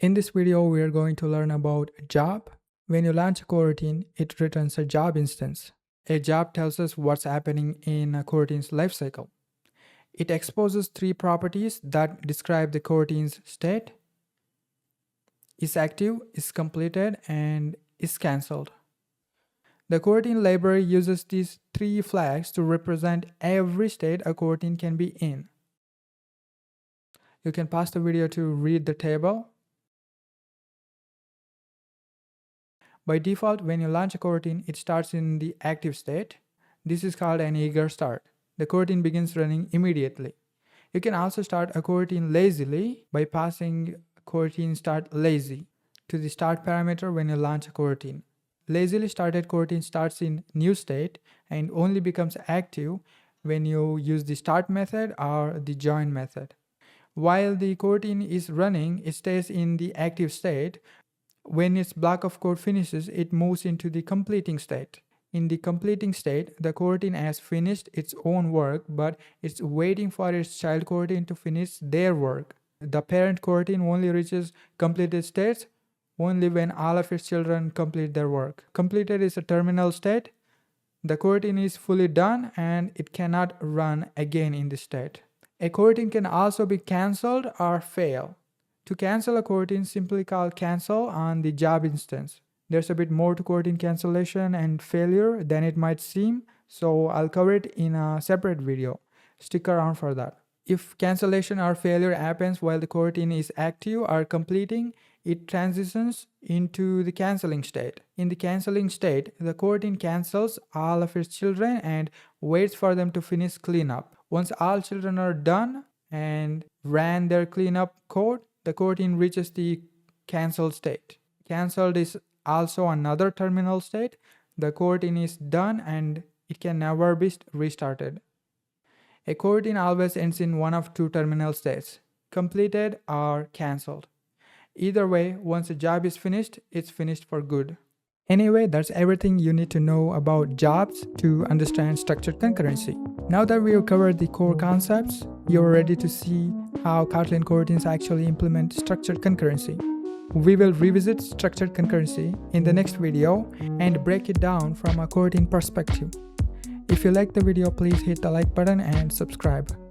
In this video, we are going to learn about a job. When you launch a coroutine, it returns a job instance. A job tells us what's happening in a coroutine's lifecycle. It exposes three properties that describe the coroutine's state: isActive, isCompleted, and isCancelled. The coroutine library uses these three flags to represent every state a coroutine can be in. You can pause the video to read the table. By default, when you launch a coroutine, it starts in the active state. This is called an eager start. The coroutine begins running immediately. You can also start a coroutine lazily by passing CoroutineStart.LAZY to the start parameter when you launch a coroutine. Lazily started coroutine starts in new state and only becomes active when you use the start method or the join method. While the coroutine is running, it stays in the active state. When its block of code finishes, it moves into the completing state. In the completing state, the coroutine has finished its own work, but it's waiting for its child coroutine to finish their work. The parent coroutine only reaches completed states only when all of its children complete their work. Completed is a terminal state. The coroutine is fully done and it cannot run again in this state. A coroutine can also be cancelled or fail. To cancel a coroutine, simply call cancel on the job instance. There's a bit more to coroutine cancellation and failure than it might seem, so I'll cover it in a separate video. Stick around for that. If cancellation or failure happens while the coroutine is active or completing, it transitions into the cancelling state. In the cancelling state, the coroutine cancels all of its children and waits for them to finish cleanup. Once all children are done and ran their cleanup code, the coroutine reaches the cancelled state. Cancelled is also another terminal state. The coroutine is done and it can never be restarted. A coroutine always ends in one of two terminal states: completed or cancelled. Either way, once a job is finished, it's finished for good. Anyway, that's everything you need to know about jobs to understand structured concurrency. Now that we have covered the core concepts, you're ready to see how Kotlin Coroutines actually implement structured concurrency. We will revisit structured concurrency in the next video and break it down from a coroutine perspective. If you like the video, please hit the like button and subscribe.